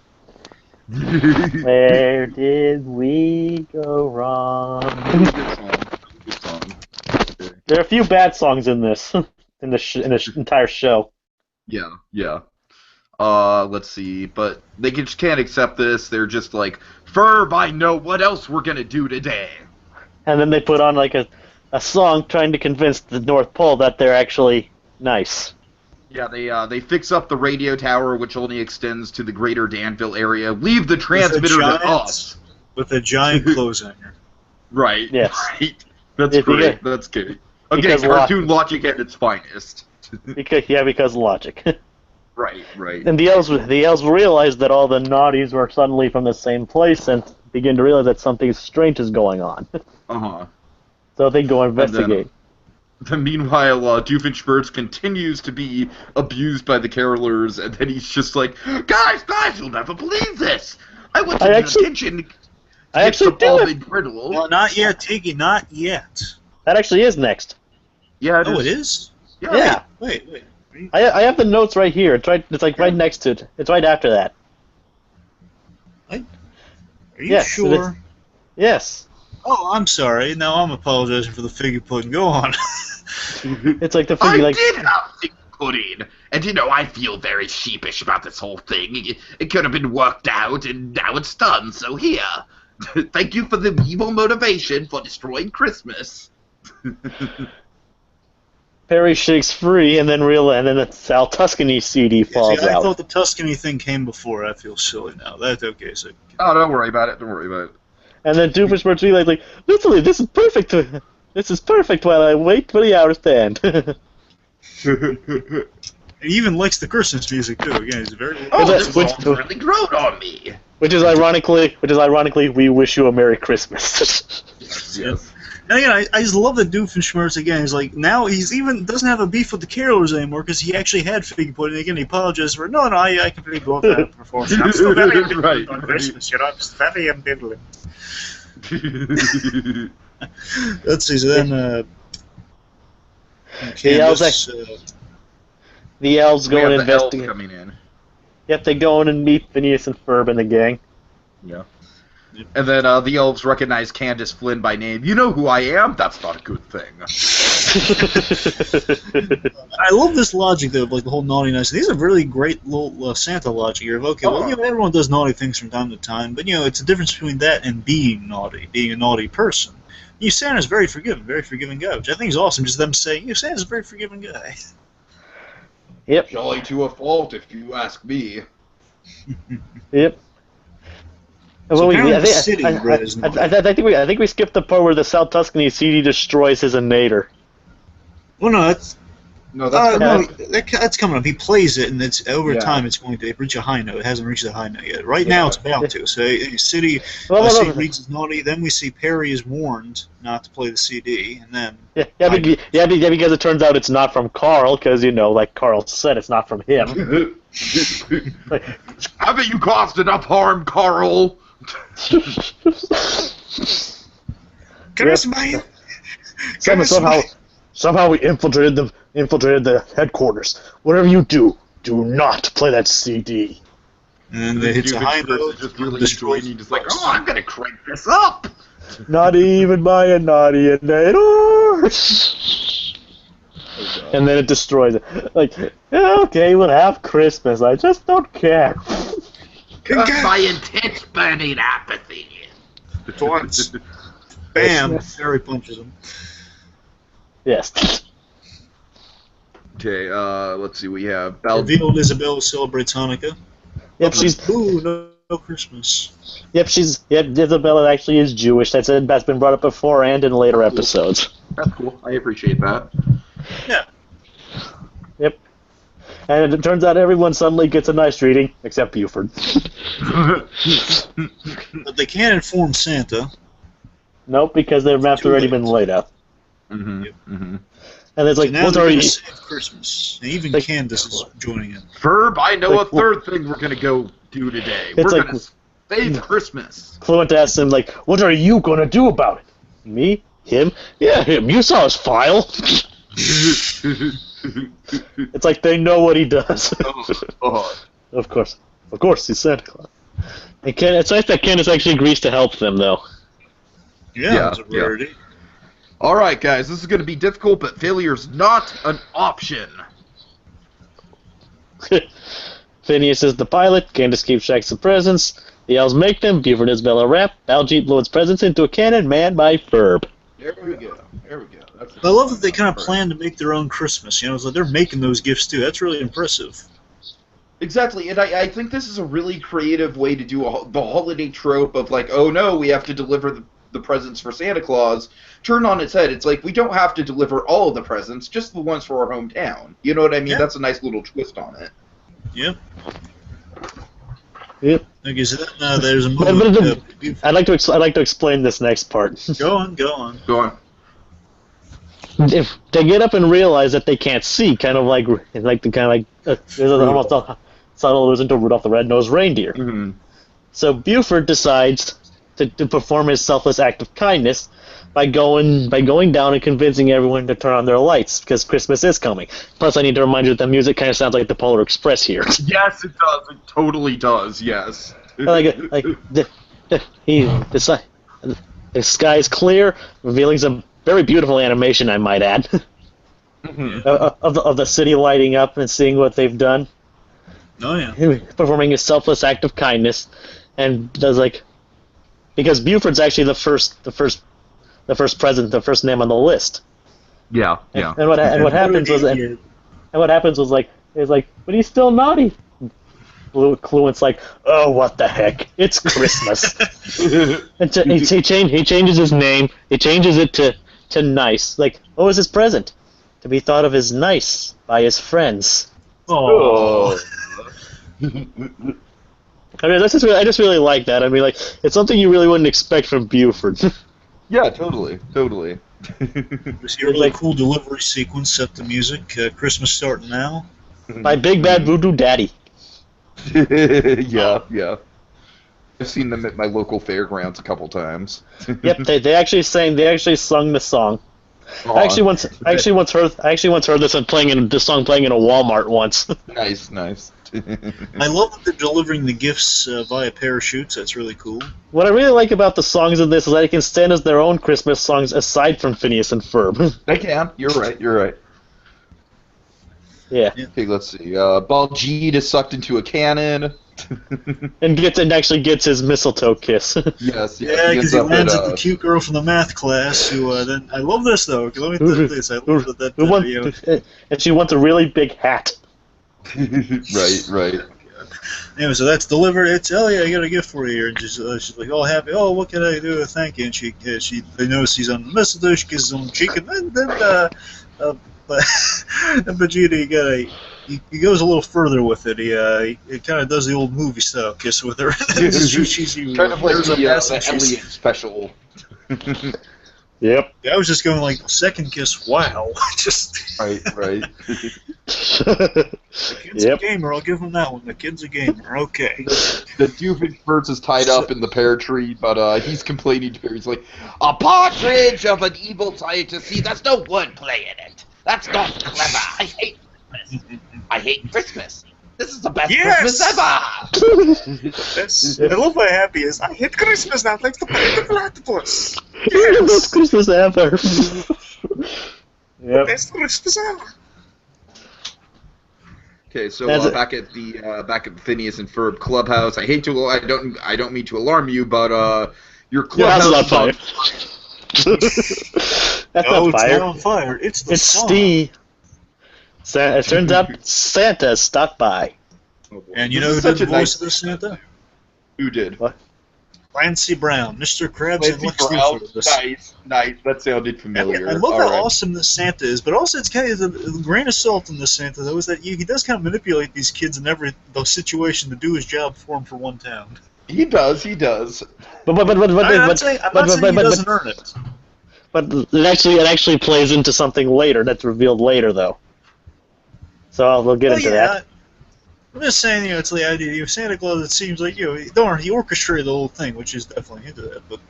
Where did we go wrong? Good song. Okay. There are a few bad songs in this, in the entire show. Yeah. Let's see, but they just can't accept this. They're just like, Ferb, I know what else we're gonna do today. And then they put on like a song trying to convince the North Pole that they're actually nice. Yeah, they fix up the radio tower, which only extends to the greater Danville area. Leave the transmitter to us. With a giant clothes hanger. Right. Yes. Right. That's great. That's good. Again, cartoon logic at its finest. because logic. Right. And the elves realize that all the naughties were suddenly from the same place and begin to realize that something strange is going on. So they go investigate. Meanwhile, Doofenshmirtz continues to be abused by the carolers, and then he's just like, Guys, you'll never believe this! I went to the kitchen to get some almond brittle. Well, not yet, Tiki, not yet. That actually is next. Yeah, it is. It is? Yeah. Wait. I have the notes right here. It's like right next to it. It's right after that. Are you sure? Yes. Oh, I'm sorry. Now I'm apologizing for the figure pudding. Go on. It's like the figure I did have figure pudding, and I feel very sheepish about this whole thing. It could have been worked out, and now it's done. So here, thank you for the evil motivation for destroying Christmas. Perry shakes free, and then the Sal Tuscany CD falls I out. thought the Tuscany thing came before. I feel silly now. That's okay. So. Oh, don't worry about it. And then Doofenshmirtz realizes, like, literally, this is perfect. This is perfect while I wait for the hour to stand. He even likes the Christmas music too. Again, he's very. This song's really grown on me. Which is ironically, we wish you a Merry Christmas. Yes. And again, I just love that Doofenshmirtz again. He's like, now he's even doesn't have a beef with the carolers anymore because he actually had figure pudding. Again, he apologizes for no, I completely love that performance. I'm still very ambivalent on Christmas, I'm just very ambivalent. Let's see. So then, Candace, the elves go and investigate. Coming in. Yep, they go in and meet Phineas and Ferb and the gang. Yeah. And then the elves recognize Candace Flynn by name. You know who I am? That's not a good thing. I love this logic though, of like the whole naughty nice. These are really great little Santa logic here. Of okay, well, everyone does naughty things from time to time, but it's a difference between that and being naughty, being a naughty person. Santa's very forgiving guy, which I think is awesome. Just them saying, Santa's a very forgiving guy. Yep. Jolly to a fault, if you ask me. Yep. So well, I think we skipped the part where the South Tuscany CD destroys his Inator. Well, no, that's that's coming up. He plays it, and it's over time. It's going to reach a high note. It hasn't reached the high note yet. Right now, it's about to. So, City reads is naughty. Then we see Perry is warned not to play the CD, and then because it turns out it's not from Carl, because like Carl said, it's not from him. Haven't you caused enough harm, Carl? Somehow we infiltrated the headquarters. Whatever you do not play that CD. And they hit a high note. Just really enjoying. Just like, I'm gonna crank this up. Not even by a naughty Inator. And then it destroys it. Like, okay, we'll have Christmas. I just don't care. My intense burning apathy. Once. Bam! Harry punches him. Yes. Okay, let's see. We have Reveal and Isabella celebrates Hanukkah. Yep, she's. Ooh, no Christmas. Yep, Isabella actually is Jewish. That's been brought up before and in later episodes. That's cool. I appreciate that. Yeah. Yep. And it turns out everyone suddenly gets a nice reading, except Buford. But they can't inform Santa. Nope, because their map's already been laid out. And it's like, now what are you? Save Christmas. And even Candace is joining in. Ferb, I know a third thing we're gonna go do today. We're gonna save Christmas. Fluent asks him, like, what are you gonna do about it? Me? Him? Yeah, him. You saw his file. It's like they know what he does. Of course, he's Santa Claus. And it's nice that Candace actually agrees to help them, though. Yeah, it's a rarity. All right, guys, this is going to be difficult, but failure's not an option. Phineas is the pilot. Candace keeps tracks of presents. The elves make them. Buford is Bella wrap. Baljeet loads presents into a cannon manned by Ferb. There we go. I love that they kind of plan to make their own Christmas. It's like they're making those gifts too. That's really impressive. Exactly, and I think this is a really creative way to do the holiday trope of like, oh no, we have to deliver the presents for Santa Claus. Turn on its head. It's like we don't have to deliver all of the presents, just the ones for our hometown. You know what I mean? Yeah. That's a nice little twist on it. Yep. Yep. Okay, so then, there's a moment. I'd like to explain this next part. Go on. If they get up and realize that they can't see, there's almost a subtle allusion to Rudolph the Red-Nosed Reindeer. Mm-hmm. So Buford decides to perform his selfless act of kindness by going down and convincing everyone to turn on their lights because Christmas is coming. Plus, I need to remind you that the music kind of sounds like the Polar Express here. Yes, it does. It totally does. Yes. The sky is clear, revealing some very beautiful animation, I might add, of the city lighting up and seeing what they've done. Oh yeah. Performing a selfless act of kindness, and does because Buford's actually the first present, the first name on the list. Yeah. And what happens was but he's still naughty. Cluent's like, oh, what the heck? It's Christmas. And he changes his name. He changes it to nice. Like, what was his present? To be thought of as nice by his friends. Oh. I mean, I just really like that. I mean, like, it's something you really wouldn't expect from Buford. Yeah, totally. We see a really cool delivery sequence, set the music, Christmas starting now. By Big Bad Voodoo Daddy. Yeah. I've seen them at my local fairgrounds a couple times. Yep, they actually sung the song. I actually once heard this song playing in a Walmart once. Nice. I love that they're delivering the gifts via parachutes. That's really cool. What I really like about the songs of this is that they can stand as their own Christmas songs aside from Phineas and Ferb. They can. You're right. Yeah. Okay, let's see. Baljeet is sucked into a cannon. and actually gets his mistletoe kiss. Yes. Yeah, because he lands at the cute girl from the math class who then... I love this, though. Let me tell you this. I love that... and she wants a really big hat. Right. Anyway, so that's delivered. It's, oh yeah, I got a gift for you here. And she's like all happy. Oh, what can I do? Thank you. And they notice he's on the mistletoe. She kisses him on the cheek, and then but Vegeta, he goes a little further with it. He kind of does the old movie style kiss with her. Kind of like the Elliot special. Yep. I was just going like second kiss. Wow. Just right. The kid's a gamer. I'll give him that one. The kid's a gamer. Okay. The Doofenshmirtz is tied up in the pear tree, but he's complaining to her. He's like, a partridge of an evil sight to see. That's no wordplay in it. That's not clever. I hate Christmas. I hate Christmas. This is the best Christmas ever! I love how happy he is. I hate Christmas now, like the platypus. Yes. Best Christmas ever. Yep. Best Christmas ever. Okay, so back at the Phineas and Ferb clubhouse. I don't mean to alarm you, but your clubhouse is on fire. That's not fire. It's not on fire. It's steam. It turns out Santa stopped by. And you know who did the voice of the Santa? Who did? What? Clancy Brown, Mr. Krabs and Lex Luthor. Nice. That sounded familiar. I love how awesome this Santa is, but also it's kind of the grain of salt in this Santa, though, is that he does kind of manipulate these kids in every situation to do his job for him for one town. He does. But I'm not saying he doesn't earn it. But it actually plays into something later that's revealed later, though. So we'll get into that. I'm just saying, it's the idea of Santa Claus. It seems like he orchestrated the whole thing, which is definitely into that. But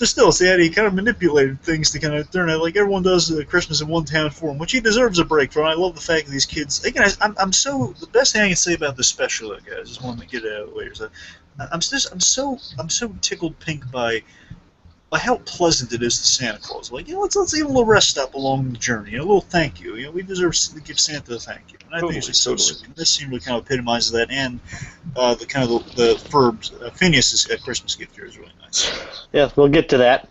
still, it's the idea he kind of manipulated things to kind of turn out like everyone does Christmas in one town for him, which he deserves a break from. I love the fact that these kids. Again, the best thing I can say about this special, guys. I just want to get it out of the way. Is that I'm so tickled pink by how pleasant it is to Santa Claus. Like, let's give a little rest stop along the journey. A little thank you. We deserve to give Santa a thank you. And I think it's just so sweet. This scene really kind of epitomizes that, and the Ferb's Phineas' Christmas gift here is really nice. Yeah, we'll get to that.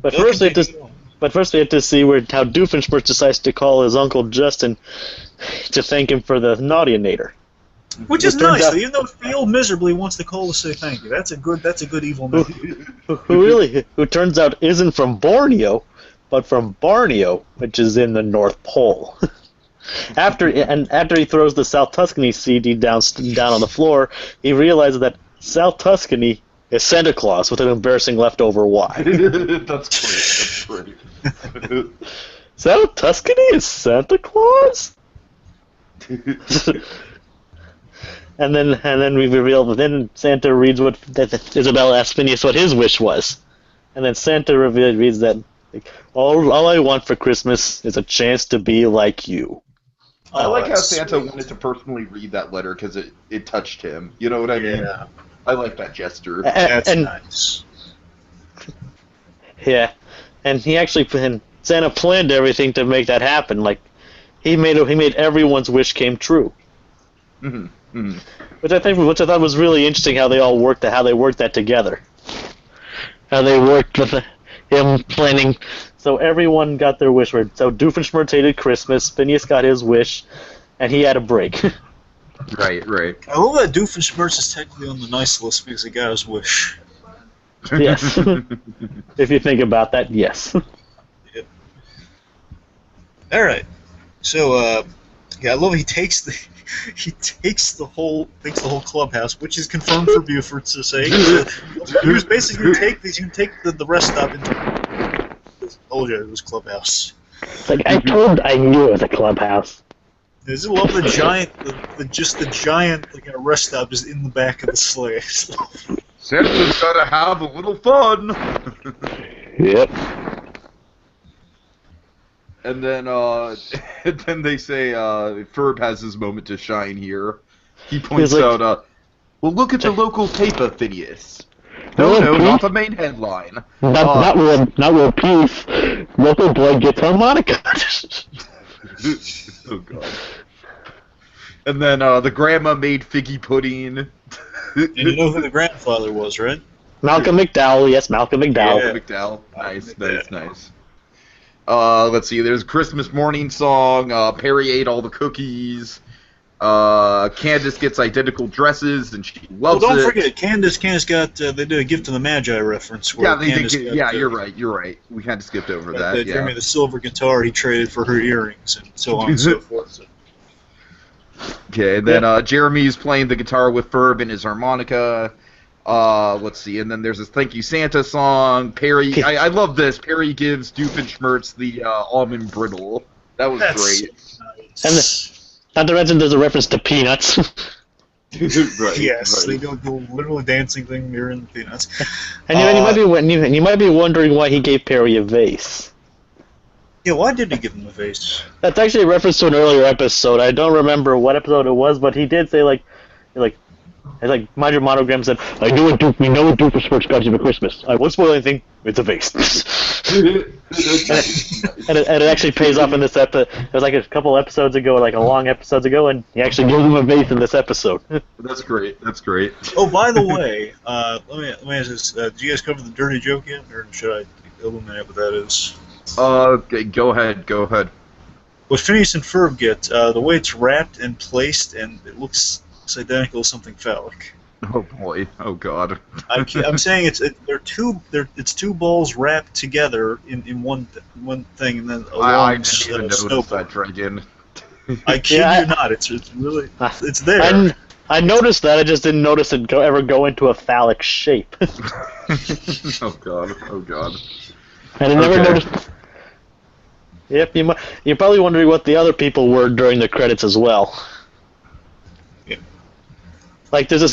But first, we have to see how Doofenshmirtz decides to call his Uncle Justin to thank him for the Nautianator. Which is nice, even though he failed miserably, wants to call to say thank you. That's a good evil man. Who turns out isn't from Borneo, but from Borneo, which is in the North Pole. After he throws the South Tuscany CD down on the floor, he realizes that South Tuscany is Santa Claus with an embarrassing leftover Y. That's great. South Tuscany is Santa Claus? And then we reveal that then Santa reads that Isabella asks Phineas what his wish was. And then Santa reads that all I want for Christmas is a chance to be like you. I like how Santa wanted to personally read that letter because it touched him. You know what I mean? Yeah. I like that gesture. That's nice. Yeah. And Santa planned everything to make that happen. Like he made everyone's wish came true. Mm-hmm. Mm-hmm. Which I thought was really interesting how they worked that together. How they worked with him planning, so everyone got their wish. So Doofenshmirtz hated Christmas, Phineas got his wish, and he had a break. Right. I love that Doofenshmirtz is technically on the nice list because he got his wish. Yes. If you think about that, yes. Yep. All right. So I love he takes the whole clubhouse, which is confirmed for Buford to say. He was basically you can take the rest stop into it was clubhouse. It's like I knew it was a clubhouse. I just love the giant, the giant rest stop is in the back of the sleigh. Santa's gotta have a little fun. Yep. And then, and then they say Ferb has his moment to shine here. He points like, out, well, look at the local paper, Phineas. World No, peace? not the main headline. Not world peace. Local boy gets harmonica. Oh god. And then the grandma made figgy pudding. And you know who the grandfather was, right? Malcolm McDowell, yes, Malcolm McDowell. Yeah. McDowell. Nice, Yeah. nice. Let's see. There's a Christmas morning song. Perry ate all the cookies. Candace gets identical dresses, and she Well, loves don't it. forget, Candace got, they did a Gift to the Magi reference. Where Yeah, they did. Candace got, Yeah, you're right. We kind of skipped over that. Yeah. Jeremy the silver guitar he traded for her earrings, and so on and so forth. So, Okay, and then Jeremy's playing the guitar with Ferb and his harmonica. Let's see, and then there's this Thank You Santa song. Perry, I love this. Perry gives Doofenshmirtz the almond brittle. That was great. nice. Not to mention there's a reference to Peanuts. Right, Yes, right. they do the literal dancing thing here in the Peanuts. And you might be wondering why he gave Perry a vase. Yeah, why did he give him the vase? That's actually a reference to an earlier episode. I don't remember what episode it was, but he did say like Mind Your Monogram said, we know what Doofenshmirtz got you for Christmas. I won't spoil anything. It's a vase. and it actually pays off in this episode. It was like a couple episodes ago, like a long episodes ago, and he actually gives him a vase in this episode. That's great. That's great. Oh, by the way, let me ask this: did you guys cover the dirty joke yet, or should I illuminate what that is? Okay, go ahead. What Phineas and Ferb get, the way it's wrapped and placed, and it looks identical to something phallic. Oh boy. Oh god. I'm saying it's two balls wrapped together in one thing, and then a I long didn't even notice snowball. that dragon. I kid you not, it's really it's there. I noticed that. I just didn't notice it ever go into a phallic shape. Oh god. And I never Okay. noticed. Yep, you're probably wondering what the other people were during the credits as well. Yeah. Like there's this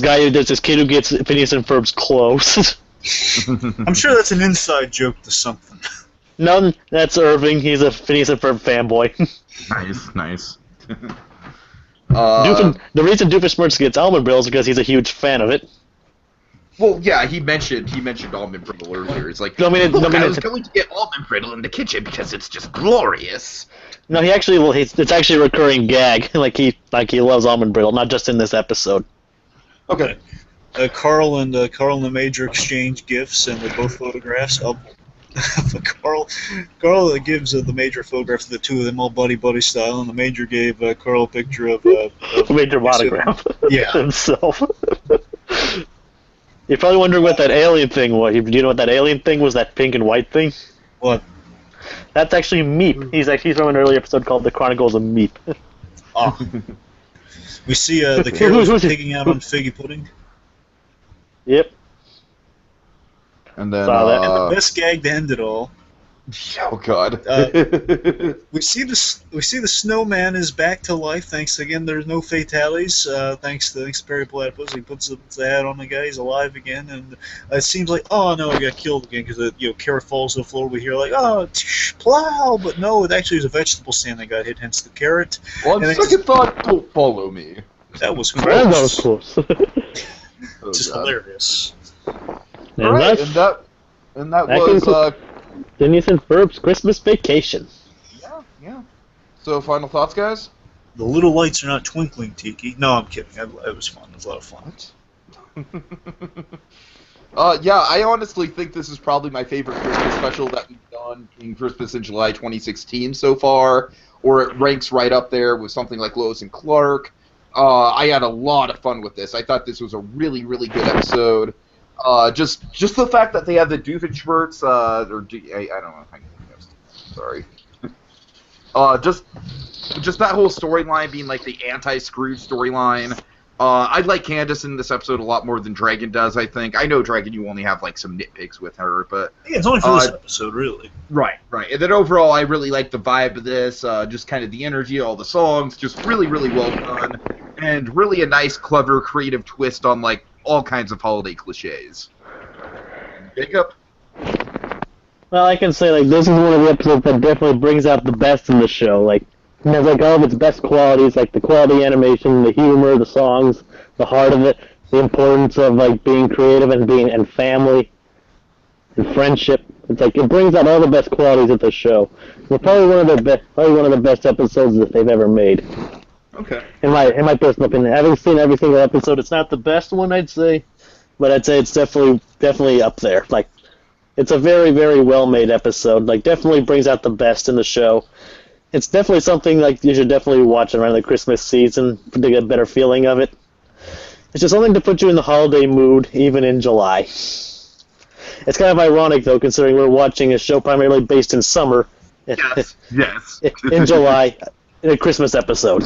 kid who gets Phineas and Ferb's clothes. I'm sure that's an inside joke to something. No, that's Irving. He's a Phineas and Ferb fanboy. Nice. The reason Doofenshmirtz gets almond brittle is because he's a huge fan of it. Well, yeah, he mentioned almond brittle earlier. He's like, I was going to get almond brittle in the kitchen because it's just glorious. No, it's actually a recurring gag. like he loves almond brittle, not just in this episode. Okay. Carl and the Major exchange gifts, and they're both photographs of Carl gives the Major a photograph of the two of them all buddy style, and the Major gave Carl a picture of Major monograph. Yeah. Himself. You're probably wondering what that alien thing was. Do you know what that alien thing was? That pink and white thing? What? That's actually Meep. He's from an earlier episode called The Chronicles of Meep. Oh. We see the Carols taking out on figgy pudding. Yep. And then, Saw that. And the best gag to end it all. Oh god. We see the snowman is back to life. Thanks again. There's no fatalities. Thanks to Perry Platypus. He puts the hat on the guy. He's alive again, and it seems like oh no, he got killed again because carrot falls to the floor. We hear like oh plow, but no, it actually was a vegetable stand that got hit. Hence the carrot. On And second thought, don't follow me. That was That was close. close. Oh, Just God. hilarious. All right, and that that was concludes Phineas and Ferb's Christmas Vacation. yeah. So final thoughts, guys. The little lights are not twinkling, Tiki. No, I'm kidding. It was fun. It was a lot of fun. Yeah, I honestly think this is probably my favorite Christmas special that we've done in Christmas in July 2016 so far, or it ranks right up there with something like Lois and Clark. I had a lot of fun with this. I thought this was a really, really good episode. Just the fact that they have the Doofenshmirtz, I don't know. Sorry. Just that whole storyline being like the anti-Scrooge storyline. I like Candace in this episode a lot more than Dragon does, I think. I know, Dragon, you only have like some nitpicks with her, but... Yeah, it's only for this episode, really. Right. And then overall, I really like the vibe of this, just kind of the energy, all the songs, just really, really well done, and really a nice, clever, creative twist on, like, all kinds of holiday cliches. Jacob? Well, I can say, like, this is one of the episodes that definitely brings out the best in the show. Like, it has, like, all of its best qualities, like the quality animation, the humor, the songs, the heart of it, the importance of, like, being creative and family and friendship. It's like, it brings out all the best qualities of the show. It's probably one of the best episodes that they've ever made. Okay. In my personal opinion. Having seen every single episode, it's not the best one, I'd say, but I'd say it's definitely up there. Like, it's a very, very well-made episode. Like, definitely brings out the best in the show. It's definitely something, like, you should definitely watch around the Christmas season to get a better feeling of it. It's just something to put you in the holiday mood, even in July. It's kind of ironic, though, considering we're watching a show primarily based in summer. Yes. Yes. In July, in a Christmas episode.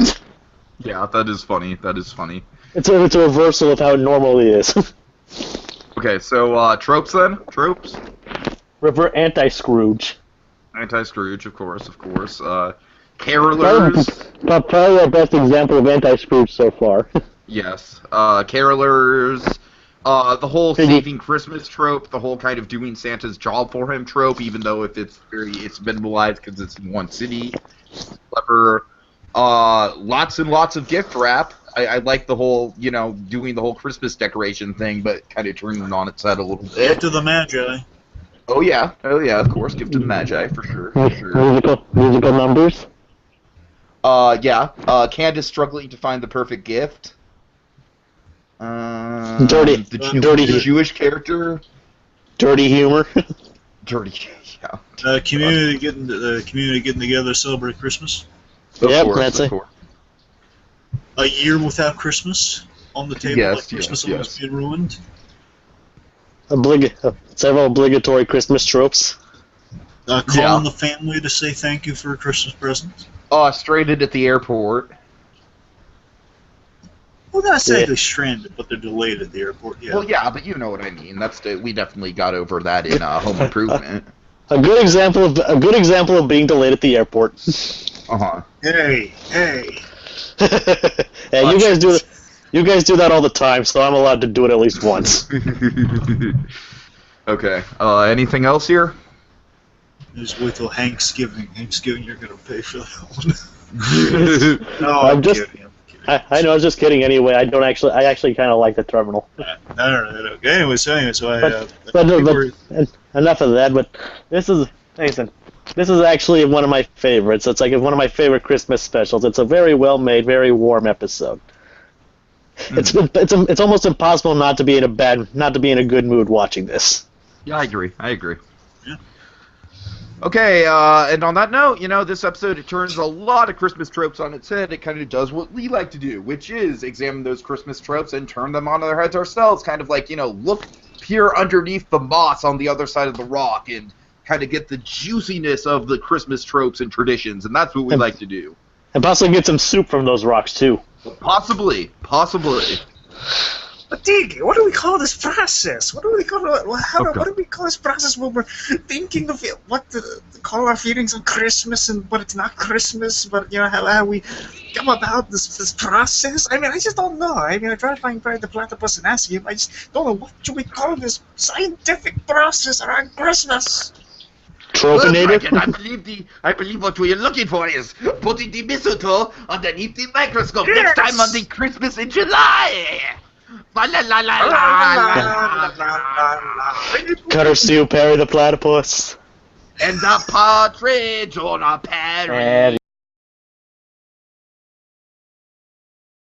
Yeah, that is funny. That is funny. It's a reversal of how it normally is. Okay, so tropes then? Tropes? River Anti-Scrooge. Anti-Scrooge, of course. Carolers. Probably our best example of Anti-Scrooge so far. Yes. Carolers. The whole saving Christmas trope, the whole kind of doing Santa's job for him trope, even though if it's minimalized because it's in one city. Clever. Lots and lots of gift wrap. I like the whole, doing the whole Christmas decoration thing, but kind of turning it on its head a little bit. Gift to the Magi. Oh yeah, of course, gift to the Magi, for sure. Musical numbers? Yeah. Candace struggling to find the perfect gift. Dirty the Jewish character. Dirty humor. Dirty, yeah. Community getting together to celebrate Christmas. Yep, that's it. A year without Christmas on the table. Yes, like Christmas yes. almost being ruined. Several obligatory Christmas tropes. Calling the family to say thank you for a Christmas present. Stranded at the airport. Well, not exactly stranded, but they're delayed at the airport. Yeah. Well, yeah, but you know what I mean. We definitely got over that in Home Improvement. A good example of being delayed at the airport. Hey. Hey, you guys do that all the time, so I'm allowed to do it at least once. Okay. Anything else here? Just wait till Thanksgiving. Thanksgiving, you're gonna pay for that one. No, I'm kidding. I know, I was just kidding anyway. I actually kind of like the terminal. Alright, okay. Anyway, so enough of that, but this is actually one of my favorites. It's like one of my favorite Christmas specials. It's a very well-made, very warm episode. It's almost impossible not to be in a good mood watching this. Yeah, I agree. Yeah. Okay, and on that note, this episode, it turns a lot of Christmas tropes on its head. It kind of does what we like to do, which is examine those Christmas tropes and turn them on their heads ourselves. Kind of like, look, peer underneath the moss on the other side of the rock and kind of get the juiciness of the Christmas tropes and traditions, and that's what we like to do. And possibly get some soup from those rocks, too. Possibly. But Tiki, what do we call this process? What do we call this process when we're thinking of it, what to call our feelings on Christmas but it's not Christmas, but how we come about this process? I mean, I just don't know. I mean, I try to find Brad the Platypus and ask him. I just don't know what should we call this scientific process around Christmas. Tropinator? I believe what we are looking for is putting the mistletoe underneath the microscope next time on the Christmas in July. La la la la la la. Cutter Sue, Perry the Platypus. And the partridge on a pear.